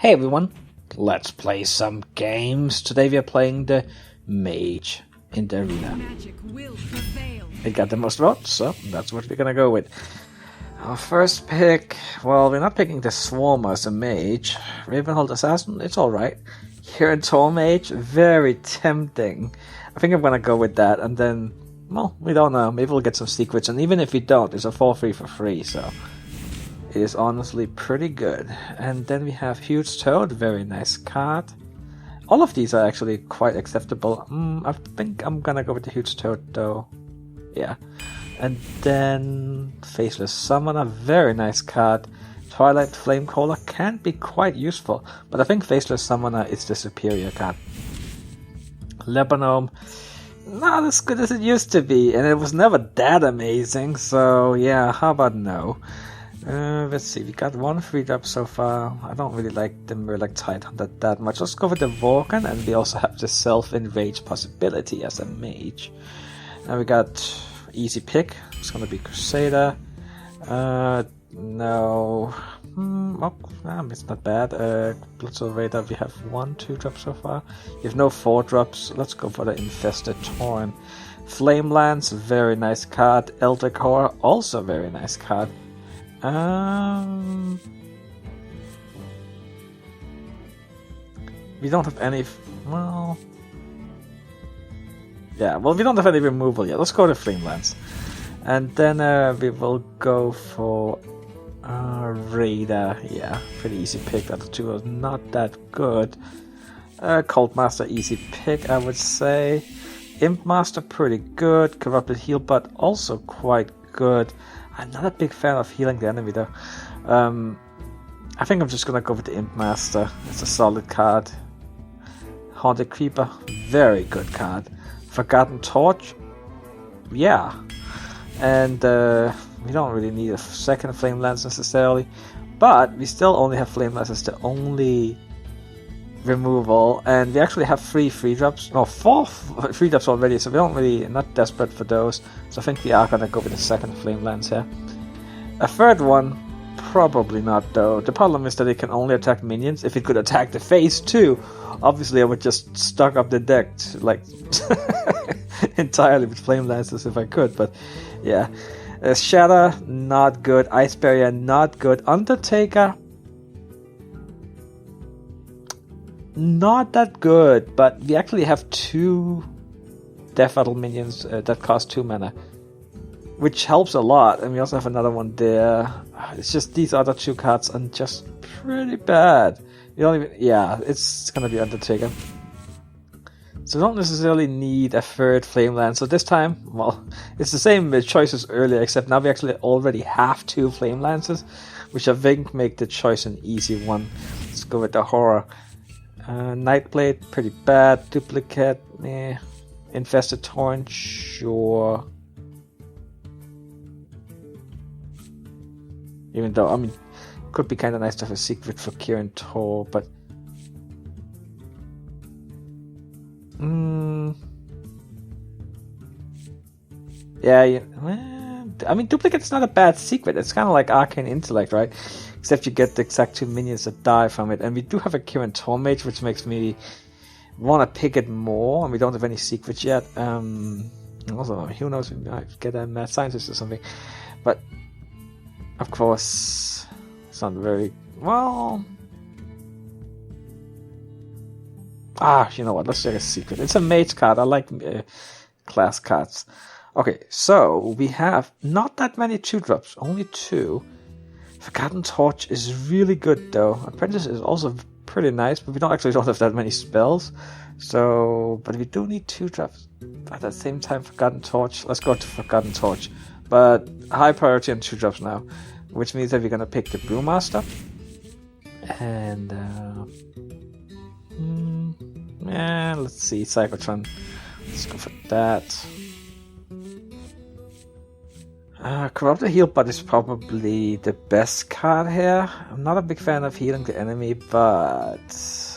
Hey everyone, let's play some games. Today we are playing the Mage in the arena. It got the most votes, so that's what we're gonna go with. Our first pick, well, we're not picking the Swarmer as a Mage. Ravenhold Assassin, it's alright. Hearthstone Mage, very tempting. I think I'm gonna go with that, and then, well, we don't know. Maybe we'll get some secrets, and even if we don't, it's a 4-3 for free, so it is honestly pretty good. And then we have Huge Toad, very nice card. All of these are actually quite acceptable. I think I'm gonna go with the Huge Toad though. Yeah. And then Faceless Summoner, very nice card. Twilight Flamecaller can be quite useful, but I think Faceless Summoner is the superior card. Lebanon, not as good as it used to be, and it was never that amazing, so yeah, how about no? Let's see, we got one 3-drop so far. I don't really like the Murloc Tidehunter that much. Let's go with the Vulcan, and we also have the Self-Enrage possibility as a Mage. And we got easy pick. It's gonna be Crusader. No. It's not bad. Blitzel Raider, we have 1 2-drop so far. We have no 4-drops. Let's go for the Infested Torn. Flame Lance, very nice card. Eldritch Horror, also very nice card. We don't have any. Well, yeah. Well, we don't have any removal yet. Let's go to Flame Lance, and then we will go for Raider. Yeah, pretty easy pick. The other two are not that good. Cold Master, easy pick, I would say. Imp Master, pretty good. Corrupted Healbot, also quite good. I'm not a big fan of healing the enemy though. I think I'm just gonna go with the Imp Master. It's a solid card. Haunted Creeper, very good card. Forgotten Torch, yeah. And we don't really need a second Flame Lance necessarily, but we still only have Flame Lance as the only removal, and we actually have 3 3-drops. No, 4 3-drops already, so we don't really, not desperate for those. So I think we are gonna go with the second Flame Lance here. A third one, probably not though. The problem is that it can only attack minions. If it could attack the face too, obviously I would just stock up the deck like entirely with Flame Lances if I could. But yeah, Shatter, not good. Ice Barrier, not good. Undertaker, not that good, but we actually have 2 Death Rattle minions that cost 2 mana, which helps a lot, and we also have another one there. It's just these other 2 cards are just pretty bad. You don't even, yeah, it's gonna be Undertaker. So we don't necessarily need a 3rd Flame Lance. So this time, well, it's the same choice as earlier, except now we actually already have 2 Flame Lances, which I think make the choice an easy one. Let's go with the Horror. Nightblade, pretty bad. Duplicate, eh. Infested Torn, sure. Even though, I mean, it could be kind of nice to have a secret for Kieran Tor, but yeah, I mean, Duplicate's not a bad secret. It's kind of like Arcane Intellect, right? Except you get the exact 2 minions that die from it. And we do have a Kieran Tor Mage, which makes me want to pick it more. And we don't have any secrets yet. Also, who knows, we might get a Mad Scientist or something. But, of course, it's not very... Well... you know what, let's check a secret. It's a Mage card. I like class cards. Okay, so we have not that many 2-drops. Only 2. Forgotten Torch is really good though. Apprentice is also pretty nice, but we don't have that many spells. So, but we do need 2-drops. At the same time, Forgotten Torch. Let's go to Forgotten Torch. But high priority on 2-drops now, which means that we're gonna pick the Brewmaster. And let's see, Cybertron. Let's go for that. Corrupted Healbot is probably the best card here. I'm not a big fan of healing the enemy, but...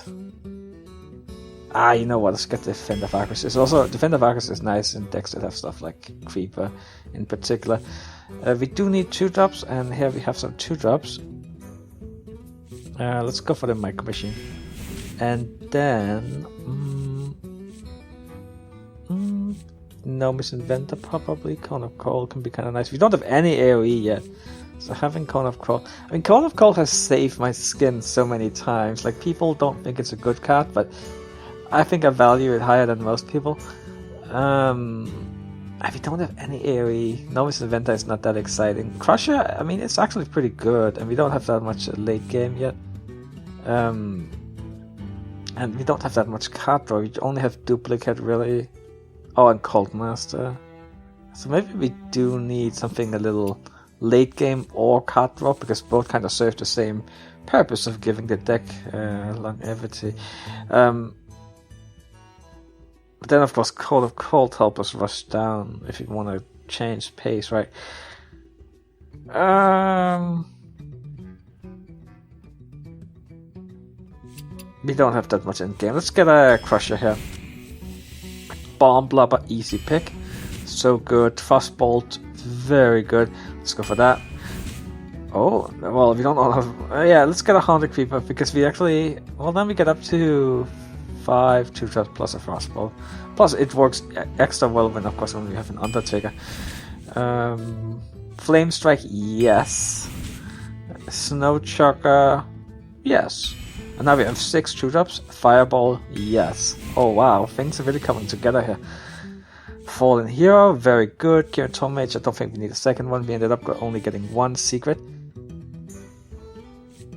you know what, let's get Defend of Arcus. It's also, Defend of Arcus is nice in decks that have stuff like Creeper in particular. We do need 2-drops, and here we have some 2-drops. Let's go for the micro machine. And then... no Miss Inventor probably. Cone of Coal can be kind of nice. We don't have any AoE yet. So having Cone of Coal... I mean, Cone of Coal has saved my skin so many times. Like, people don't think it's a good card, but I think I value it higher than most people. We don't have any AoE. Novice Inventor is not that exciting. Crusher, I mean, it's actually pretty good, and we don't have that much late game yet. And we don't have that much card draw. We only have Duplicate, really. Oh, and Cold Master. So maybe we do need something a little late game or card draw, because both kind of serve the same purpose of giving the deck longevity. But then, of course, Code of Cold help us rush down if you want to change pace, right? We don't have that much in game. Let's get a Crusher here. Bomb Blubber, easy pick. So good. Frostbolt, very good. Let's go for that. Oh, well, we don't have... yeah, let's get a Haunted Creeper, because we actually... Well, then we get up to 5 2-drops plus a Frostbolt. Plus, it works extra well when, of course, when we have an Undertaker. Flame Strike, yes. Snow Chucker, yes. And now we have 6 2-drops. Fireball, yes. Oh wow, things are really coming together here. Fallen Hero, very good. Kirator Mage, I don't think we need a second one. We ended up only getting 1 secret.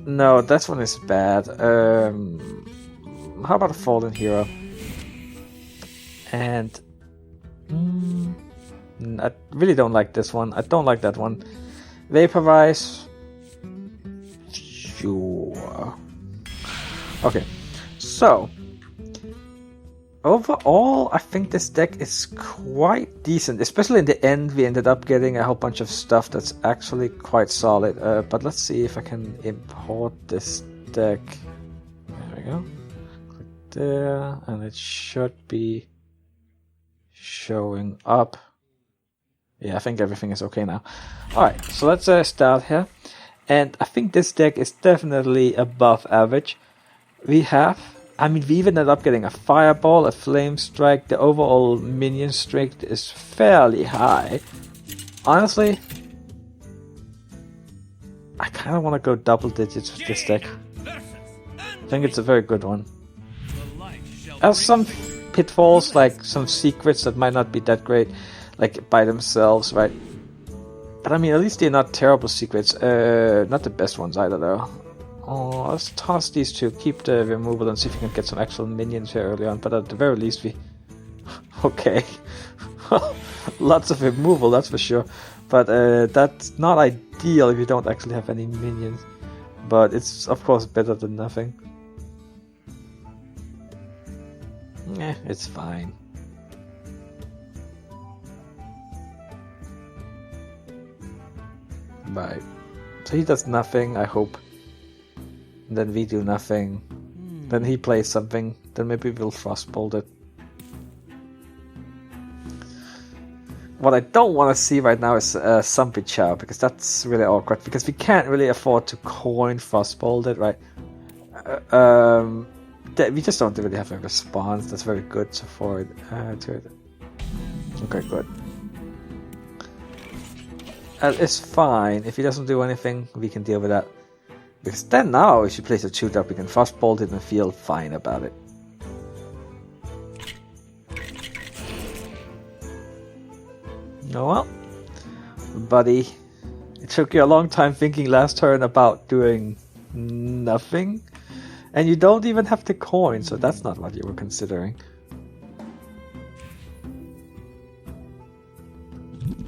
No, that one is bad. How about a Fallen Hero? And... I really don't like this one. I don't like that one. Vaporize. Sure. Okay, so overall, I think this deck is quite decent. Especially in the end, we ended up getting a whole bunch of stuff that's actually quite solid. But let's see if I can import this deck. There we go. Click there, and it should be showing up. Yeah, I think everything is okay now. Alright, so let's start here. And I think this deck is definitely above average. We even ended up getting a Fireball, a Flame Strike. The overall minion strength is fairly high. Honestly, I kind of want to go double digits with this deck. I think it's a very good one. There's some pitfalls, like some secrets that might not be that great, like by themselves, right? But I mean, at least they're not terrible secrets. Not the best ones either, though. Oh, let's toss these two, keep the removal, and see if we can get some actual minions here early on. But at the very least, we... Okay. Lots of removal, that's for sure. But that's not ideal if you don't actually have any minions. But it's, of course, better than nothing. It's fine. Right. So he does nothing, I hope. And then we do nothing. Then he plays something. Then maybe we'll Frostbolt it. What I don't want to see right now is Zombie Chow, because that's really awkward. Because we can't really afford to coin Frostbolt it, right? We just don't really have a response that's very good to it. Okay, good. It's fine. If he doesn't do anything, we can deal with that. Because then now, if she plays a 2-drop, we can Frostbolt it and feel fine about it. Oh well. Buddy, it took you a long time thinking last turn about doing nothing. And you don't even have the coin, so that's not what you were considering.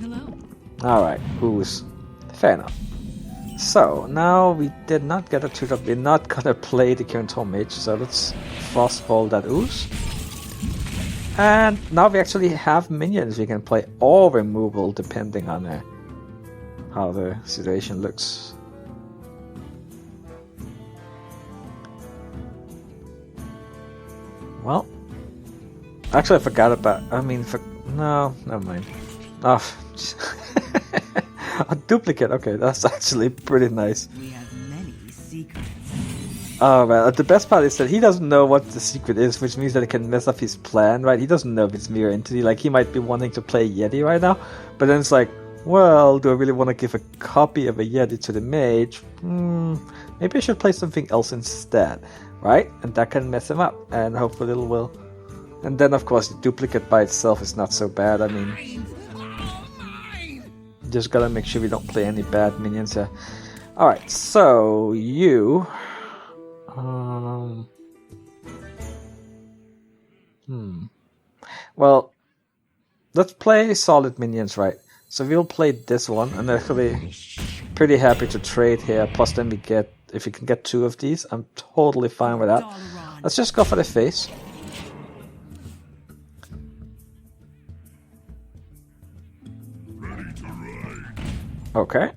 Hello. Alright, ooze. Fair enough. So, now we did not get a 2-drop. We're not gonna play the Kirator Mage, so let's Frostbolt that ooze. And now we actually have minions we can play, or removal, depending on how the situation looks. Well, actually I forgot about... no, never mind. Oh, a duplicate, okay, that's actually pretty nice. We have many secrets. Oh well, the best part is that he doesn't know what the secret is, which means that it can mess up his plan, right? He doesn't know if it's mirror entity. Like, he might be wanting to play Yeti right now, but then it's like, well, do I really want to give a copy of a Yeti to the mage? Maybe I should play something else instead, right? And that can mess him up, and hopefully it will. And then, of course, the duplicate by itself is not so bad. I mean, just gotta make sure we don't play any bad minions here. Alright, so you... Well, let's play solid minions, right? So we'll play this one, and actually pretty happy to trade here. Plus then we get, if we can get 2 of these, I'm totally fine with that. Let's just go for the face. Okay.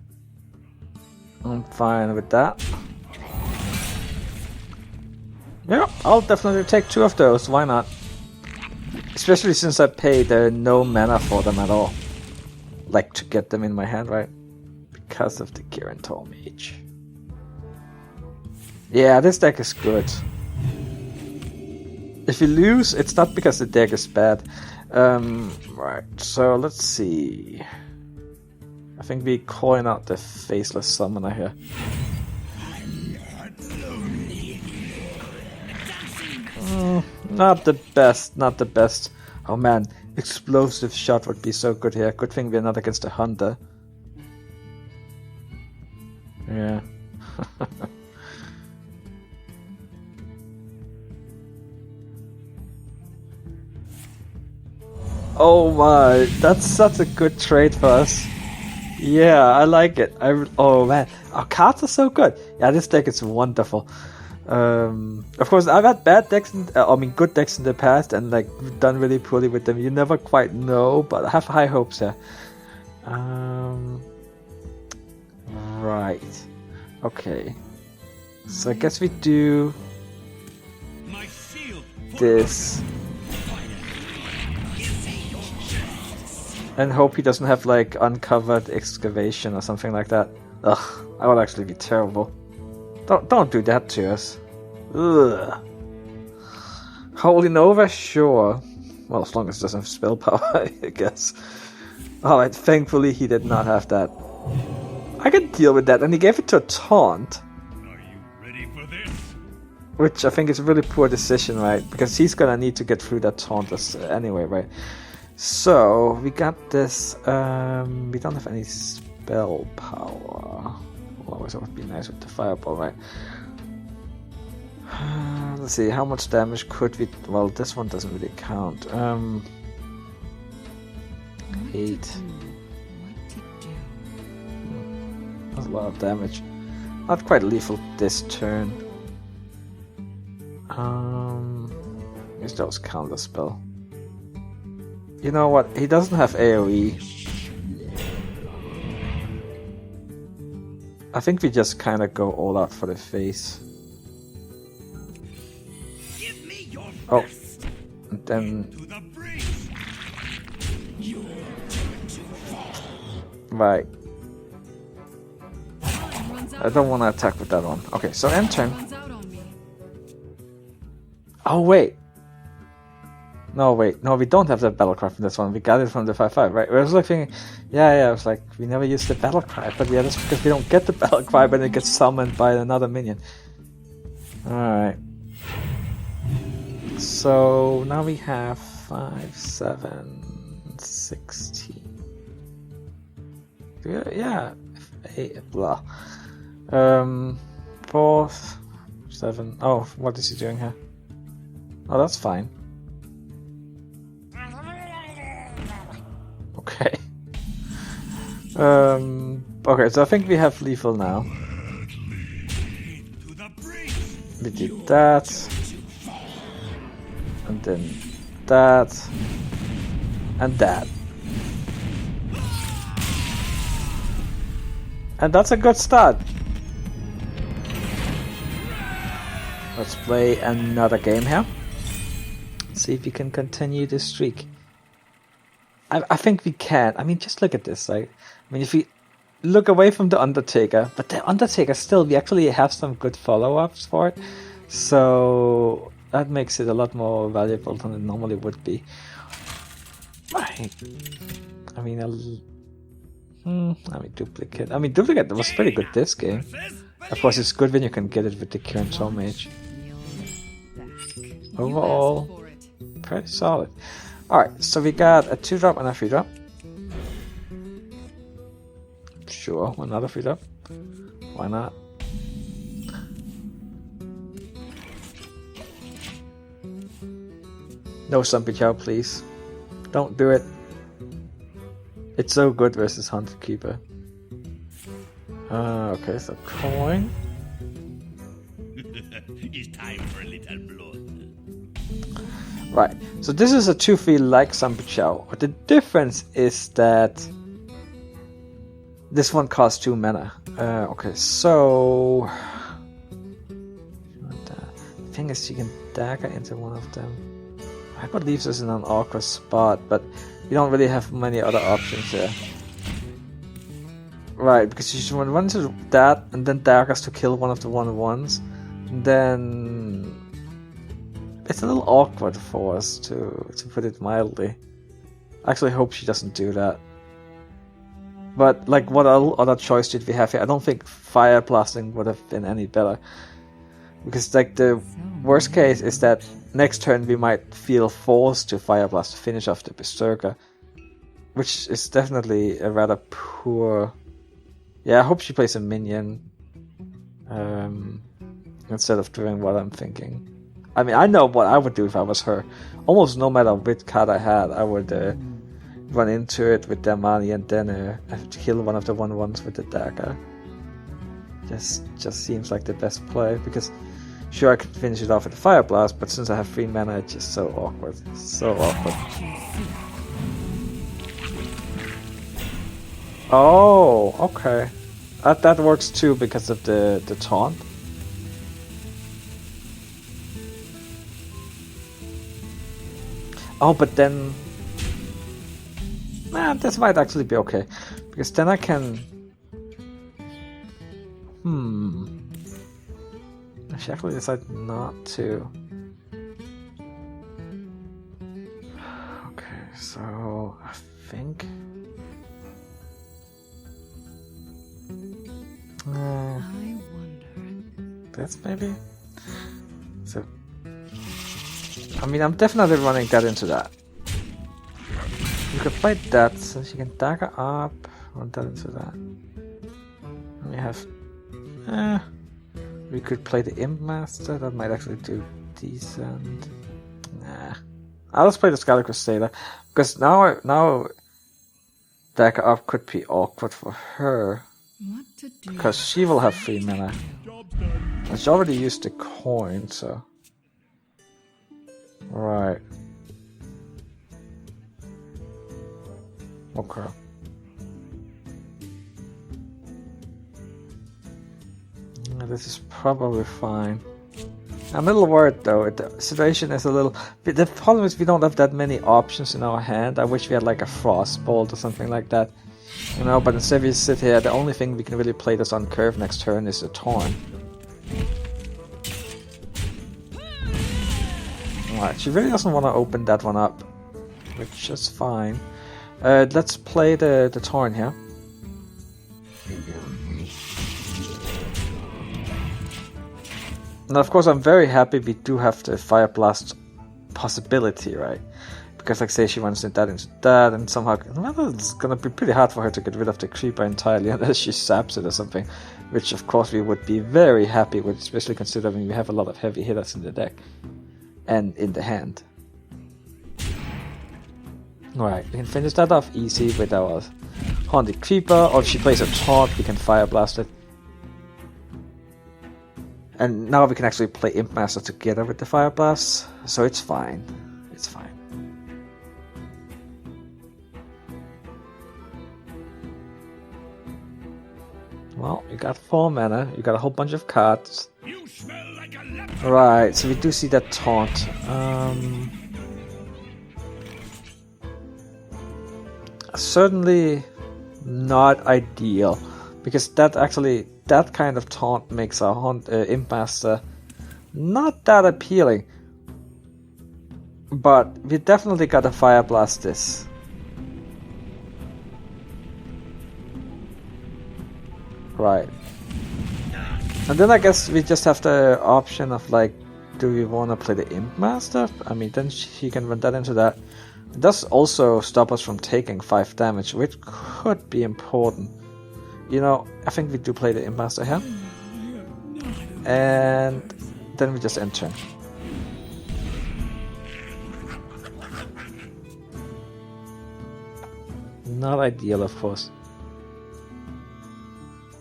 I'm fine with that. Yeah, I'll definitely take 2 of those, why not? Especially since I paid no mana for them at all. Like, to get them in my hand, right? Because of the Guarantor Mage. Yeah, this deck is good. If you lose, it's not because the deck is bad. Right, so let's see. I think we coin out the Faceless Summoner here. Not the best, not the best. Oh man, Explosive Shot would be so good here. Good thing we're not against a Hunter. Yeah. Oh my, that's such a good trade for us. Yeah, I like it. Oh man, our cards are so good. Yeah, this deck is wonderful. Of course, I've had bad decks, good decks in the past, and like done really poorly with them. You never quite know, but I have high hopes here. Right. Okay. So I guess we do this. And hope he doesn't have like uncovered excavation or something like that. Ugh, that would actually be terrible. Don't do that to us. Ugh. Holy Nova, sure. Well, as long as it doesn't have spell power, I guess. Alright, thankfully he did not have that. I can deal with that, and he gave it to a taunt. Are you ready for this? Which I think is a really poor decision, right? Because he's gonna need to get through that taunt anyway, right? So, we got this, we don't have any spell power. Well, that would be nice with the fireball, right? Let's see, how much damage could we... Well, this one doesn't really count. 8. That's a lot of damage. Not quite lethal this turn. Use those counter spell. You know what? He doesn't have AoE. I think we just kind of go all out for the face. Oh, and then... Right. I don't want to attack with that one. Okay, so end turn. Oh, wait. No, wait. No, we don't have the battle cry from this one. We got it from the 5-5, right? I was like thinking, yeah, I was like, we never used the battle cry. But yeah, that's because we don't get the battle cry, but it gets summoned by another minion. Alright. So now we have 5, 7, 16. Yeah, 8, blah. 4, 7. Oh, what is he doing here? Oh, that's fine. Okay. Okay, so I think we have lethal now. We did that. And then that. And that. And that's a good start. Let's play another game here. See if we can continue this streak. I think we can. I mean, just look at this. Like, I mean, if we look away from the Undertaker, but the Undertaker still, we actually have some good follow-ups for it, so that makes it a lot more valuable than it normally would be. I mean, Duplicate. Duplicate was pretty good this game. Of course, it's good when you can get it with the current Mage. Overall, pretty solid. Alright, so we got a 2-drop and a 3-drop. Sure, another 3-drop. Why not? No Zombie Chow, please. Don't do it. It's so good versus Hunter Keeper. Okay, so coin. It's time for a little blood. Right, so this is a 2-3 like Zombie Chow. But the difference is that this one costs 2 mana. Okay, so the thing is, you can dagger into one of them. I could leave this in an awkward spot, but you don't really have many other options here. Right, because you should run into that and then daggers to kill one of the 1/1s. Then it's a little awkward for us, to put it mildly. I actually hope she doesn't do that. But like, what other choice did we have here? I don't think Fire Blasting would have been any better. Because like the worst case is that next turn we might feel forced to Fire Blast to finish off the Berserker. Which is definitely a rather poor... Yeah, I hope she plays a minion. Instead of doing what I'm thinking. I mean, I know what I would do if I was her. Almost no matter which card I had, I would run into it with their money and then kill one of the 1/1s with the dagger. Just seems like the best play, because sure, I could finish it off with the Fire Blast, but since I have 3 mana, it's just so awkward. So awkward. Oh, okay. That works too because of the taunt. Oh, but then... Nah, this might actually be okay. Because then I can... I should actually decide not to. Okay, so... I think... I wonder. That's maybe... So... I mean, I'm definitely running that into that. You could play that, since you can dagger up, run that into that. And we have... we could play the Imp Master, that might actually do decent. Nah. I'll just play the Scarlet Crusader, because now dagger up could be awkward for her. What to do? Because she will have 3 mana. And she already used the coin, so... Right. Okay. Yeah, this is probably fine. I'm a little worried though. The situation is a little... The problem is we don't have that many options in our hand. I wish we had like a Frostbolt or something like that. You know, but instead we sit here, the only thing we can really play this on curve next turn is a Taunt. Alright, she really doesn't want to open that one up, which is fine. Let's play the Taunt here. Now, of course, I'm very happy we do have the Fire Blast possibility, right? Because, like, say she runs into that, and somehow... Well, it's gonna be pretty hard for her to get rid of the Creeper entirely unless she saps it or something. Which, of course, we would be very happy with, especially considering we have a lot of heavy hitters in the deck. And in the hand. Alright, we can finish that off easy with our Haunted Creeper, or if she plays a Taunt, we can Fire Blast it. And now we can actually play Imp Master together with the Fire Blast, so it's fine. It's fine. Well, you got 4 mana, you got a whole bunch of cards. You smell like a leper. Right, so we do see that Taunt. Certainly not ideal. Because that kind of taunt makes our Imp Master not that appealing. But we definitely gotta Fire Blast this. Right. And then I guess we just have the option of like, do we want to play the Imp Master? I mean, then she can run that into that. It does also stop us from taking 5 damage, which could be important. You know, I think we do play the Imp Master here. And then we just enter. Not ideal, of course.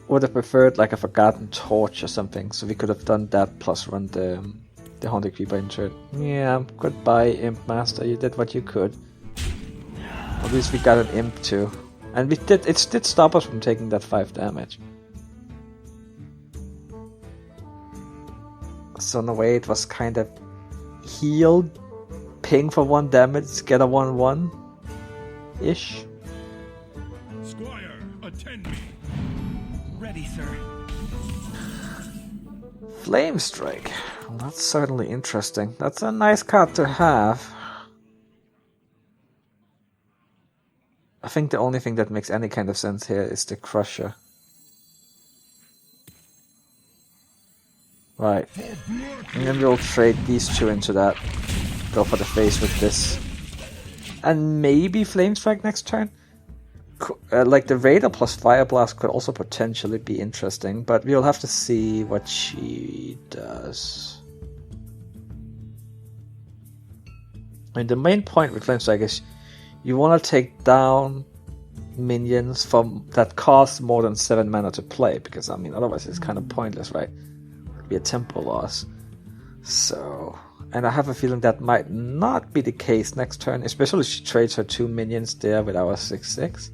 Would have preferred like a Forgotten Torch or something, so we could have done that plus run the Haunted Creeper into it. Yeah, goodbye Imp Master, you did what you could. At least we got an Imp too. And it did stop us from taking that 5 damage. So in a way it was kind of heal, ping for 1 damage, get a 1/1-ish. Squire, attend me. Ready, sir. Flame Strike. Well, that's certainly interesting. That's a nice card to have. I think the only thing that makes any kind of sense here is the Crusher. Right. And then we'll trade these two into that. Go for the face with this. And maybe Flame Strike next turn? Like the Raider plus Fire Blast could also potentially be interesting, but we'll have to see what she does. And the main point with Flame Strike is you want to take down minions from that cost more than 7 mana to play, because I mean otherwise it's kind of pointless, right? It would be a tempo loss. So, and I have a feeling that might not be the case next turn, especially if she trades her 2 minions there with our 6/6.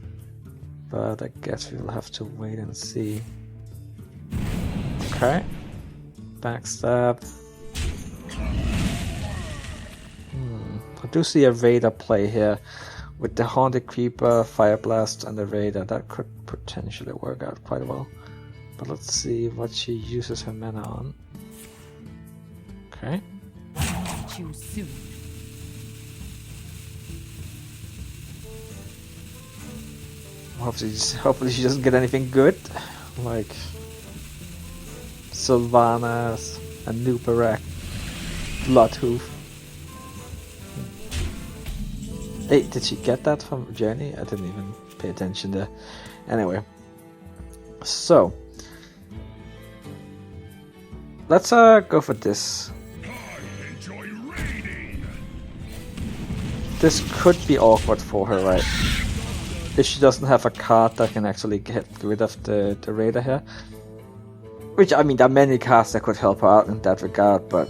But I guess we will have to wait and see. Okay. Backstab. I do see a Raider play here. With the Haunted Creeper, Fire Blast, and the Raider. That could potentially work out quite well. But let's see what she uses her mana on. Okay. Too soon. Hopefully she doesn't get anything good, like Sylvanas, Anubarak, Bloodhoof. Hey, did she get that from Journey? I didn't even pay attention there. Anyway, so let's go for this. This could be awkward for her, right? If she doesn't have a card that can actually get rid of the Raider here. Which, I mean, there are many cards that could help her out in that regard, but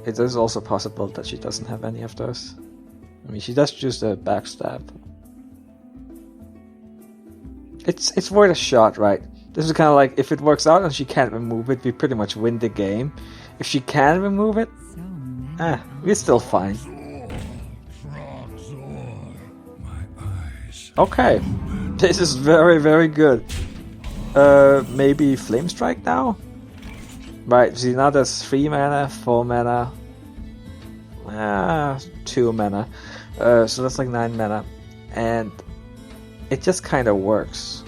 it is also possible that she doesn't have any of those. I mean, she does choose the Backstab. It's worth a shot, right? This is kind of like, if it works out and she can't remove it, we pretty much win the game. If she can remove it, we're still fine. Okay, this is very, very good. Maybe Flame Strike now? Right, see now there's 3 mana, 4 mana, 2 mana. So that's like 9 mana. And it just kind of works.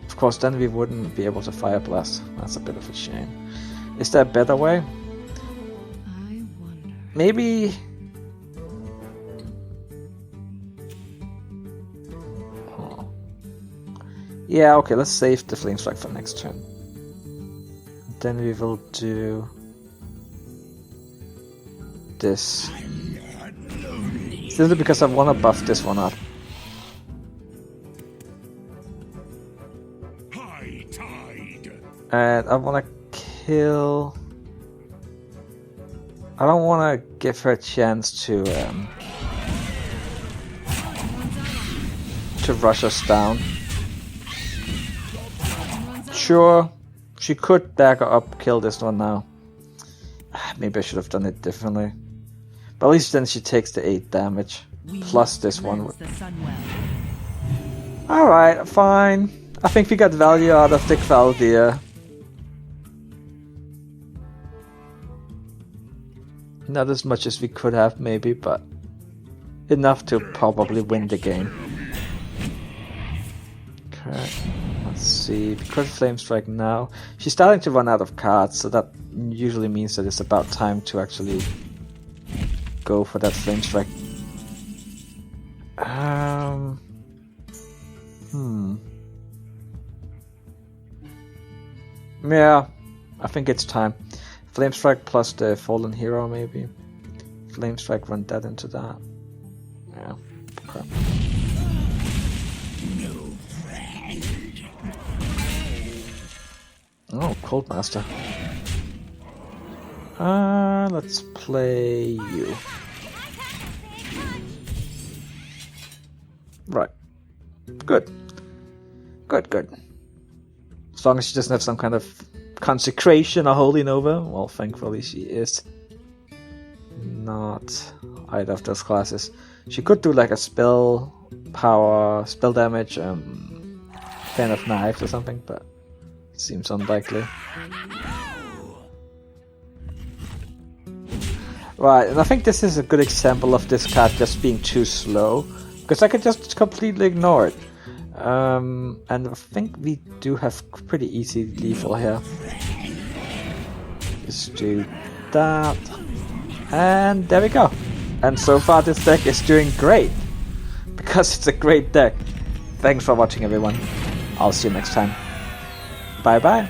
Of course, then we wouldn't be able to Fire Blast. That's a bit of a shame. Is there a better way? I wonder. Maybe... Yeah, okay, let's save the Flame Strike for next turn. Then we will do this. Simply because I want to buff this one up. And I want to kill... I don't want to give her a chance to rush us down. Sure, she could dagger up, kill this one now. Maybe I should have done it differently. But at least then she takes the 8 damage. Plus this one. Alright, fine. I think we got value out of the Kvaldir. Not as much as we could have, maybe, but enough to probably win the game. Okay, let's see. Because Flame Strike now, she's starting to run out of cards, so that usually means that it's about time to actually go for that Flame Strike. Yeah, I think it's time. Flame Strike plus the Fallen Hero, maybe. Flame Strike, run that into that. Yeah, okay. Oh, Cold Master. Let's play you. Right. Good. Good. As long as she doesn't have some kind of consecration or holy nova. Well, thankfully she is not either of those classes. She could do like a spell power, spell damage, Fan of Knives or something, but it seems unlikely. Right, and I think this is a good example of this card just being too slow, because I could just completely ignore it. And I think we do have pretty easy lethal here. Just do that. And there we go. And so far this deck is doing great. Because it's a great deck. Thanks for watching, everyone. I'll see you next time. Bye bye.